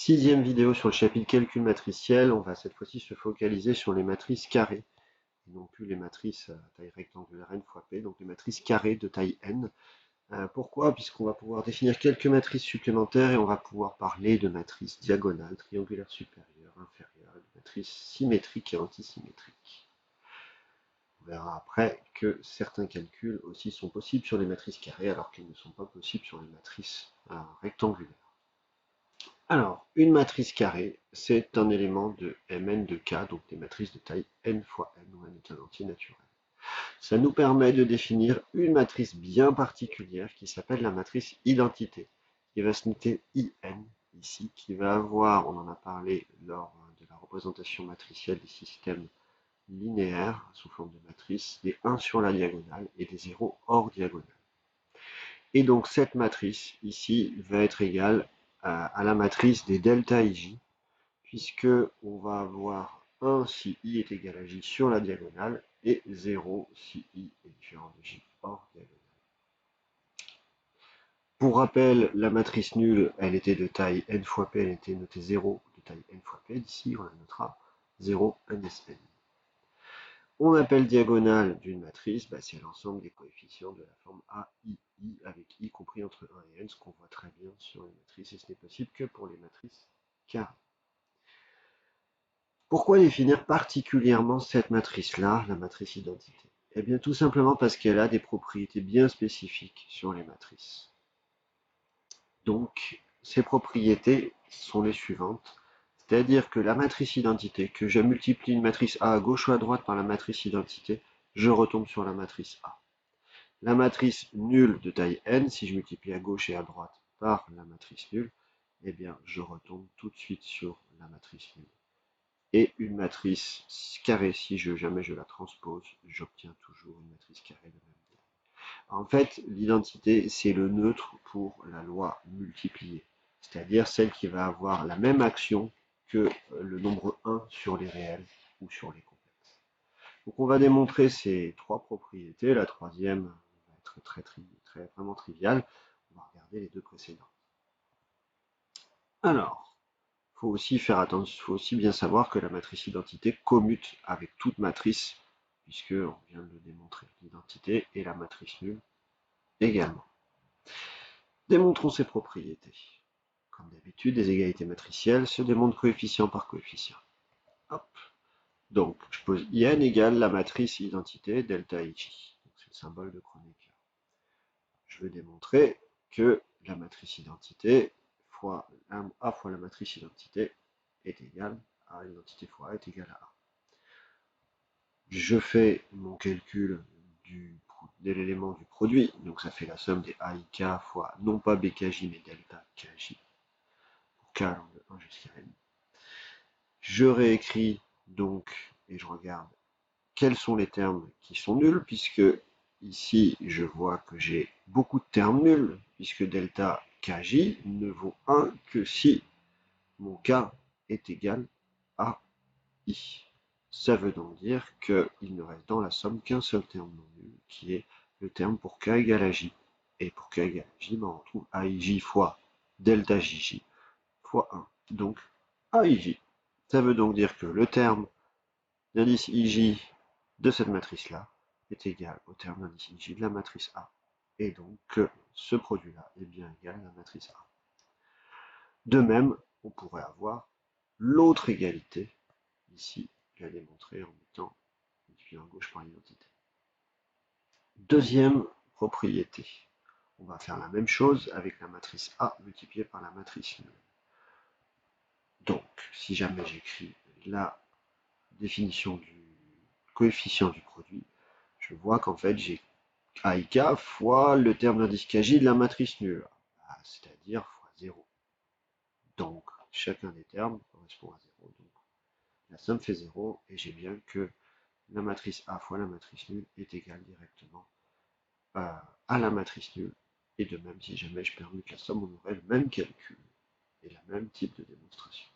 Sixième vidéo sur le chapitre calcul matriciel, on va cette fois-ci se focaliser sur les matrices carrées, et non plus les matrices à taille rectangulaire n fois p, donc les matrices carrées de taille n. Pourquoi? Puisqu'on va pouvoir définir quelques matrices supplémentaires et on va pouvoir parler de matrices diagonales, triangulaires supérieures, inférieures, de matrices symétriques et antisymétriques. On verra après que certains calculs aussi sont possibles sur les matrices carrées alors qu'ils ne sont pas possibles sur les matrices rectangulaires. Alors, une matrice carrée, c'est un élément de Mn de K, donc des matrices de taille n fois n, où n est un entier naturel. Ça nous permet de définir une matrice bien particulière qui s'appelle la matrice identité, qui va se noter IN ici, qui va avoir, on en a parlé lors de la représentation matricielle des systèmes linéaires sous forme de matrice, des 1 sur la diagonale et des 0 hors diagonale. Et donc cette matrice ici va être égale à la matrice des delta ij, puisque on va avoir 1 si i est égal à j sur la diagonale et 0 si i est différent de j hors diagonale. Pour rappel, la matrice nulle, elle était de taille n fois p, elle était notée 0 de taille n fois p, d'ici on la notera 0 nsn. On appelle diagonale d'une matrice, c'est l'ensemble des coefficients de la forme a, i, avec i compris entre 1 et n, ce qu'on voit très bien sur les matrices, et ce n'est possible que pour les matrices carrées. Pourquoi définir particulièrement cette matrice-là, la matrice identité? Eh bien tout simplement parce qu'elle a des propriétés bien spécifiques sur les matrices. Donc, ces propriétés sont les suivantes. C'est-à-dire que la matrice identité, que je multiplie une matrice A à gauche ou à droite par la matrice identité, je retombe sur la matrice A. La matrice nulle de taille n, si je multiplie à gauche et à droite par la matrice nulle, eh bien je retombe tout de suite sur la matrice nulle. Et une matrice carrée, si jamais je la transpose, j'obtiens toujours une matrice carrée de même taille. En fait, l'identité, c'est le neutre pour la loi multipliée, c'est-à-dire celle qui va avoir la même action que le nombre 1 sur les réels ou sur les complexes. Donc on va démontrer ces trois propriétés. La troisième va être vraiment triviale. On va regarder les deux précédentes. Alors, il faut aussi faire attention, il faut aussi bien savoir que la matrice identité commute avec toute matrice, puisque on vient de le démontrer, l'identité et la matrice nulle également. Démontrons ces propriétés. Comme d'habitude, les égalités matricielles se démontrent coefficient par coefficient. Hop. Donc, je pose IN égale la matrice identité delta ij. C'est le symbole de Kronecker. Je veux démontrer que la matrice identité fois A fois la matrice identité est égale à identité fois A est égal à A. Je fais mon calcul de l'élément du produit, donc ça fait la somme des AIK fois non pas BKJ mais delta KJ, pour K allant de 1 jusqu'à N. Je réécris donc, et je regarde quels sont les termes qui sont nuls, puisque ici je vois que j'ai beaucoup de termes nuls, puisque delta KJ ne vaut 1 que si mon K est égal à I. Ça veut donc dire qu'il ne reste dans la somme qu'un seul terme non nul, qui est le terme pour K égale à J. Et pour K égale à J, on retrouve AIJ fois delta JJ fois 1. Donc AIJ. Ça veut donc dire que le terme d'indice IJ de cette matrice-là est égal au terme d'indice IJ de la matrice A. Et donc ce produit-là est bien égal à la matrice A. De même, on pourrait avoir l'autre égalité, ici, je la démontrer en mettant multipliant à gauche par l'identité. Deuxième propriété, on va faire la même chose avec la matrice A multipliée par la matrice nulle. Donc, si jamais j'écris la définition du coefficient du produit, je vois qu'en fait j'ai AIK fois le terme d'indice KJ de la matrice nulle, c'est-à-dire fois 0. Donc, chacun des termes correspond à 0. Donc, la somme fait 0 et j'ai bien que la matrice A fois la matrice nulle est égale directement à la matrice nulle. Et de même, si jamais je permute la somme, on aurait le même calcul et le même type de démonstration.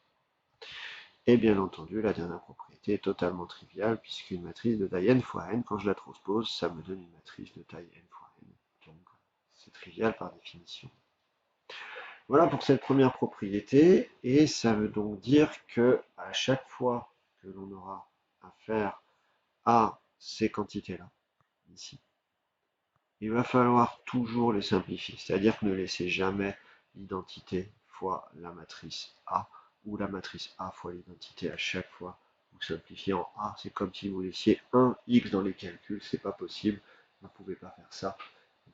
Et bien entendu, la dernière propriété est totalement triviale, puisqu'une matrice de taille n fois n, quand je la transpose, ça me donne une matrice de taille n fois n. Donc, c'est trivial par définition. Voilà pour cette première propriété, et ça veut donc dire que à chaque fois que l'on aura affaire à ces quantités-là, ici, il va falloir toujours les simplifier, c'est-à-dire que ne laissez jamais l'identité fois la matrice A, ou la matrice A fois l'identité. À chaque fois vous simplifiez en A. C'est comme si vous laissiez un X dans les calculs, c'est pas possible, vous ne pouvez pas faire ça.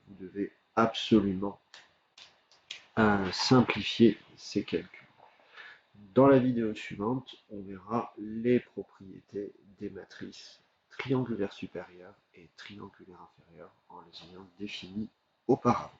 Vous devez absolument simplifier ces calculs. Dans la vidéo suivante, on verra les propriétés des matrices triangulaires supérieures et triangulaires inférieures en les ayant définies auparavant.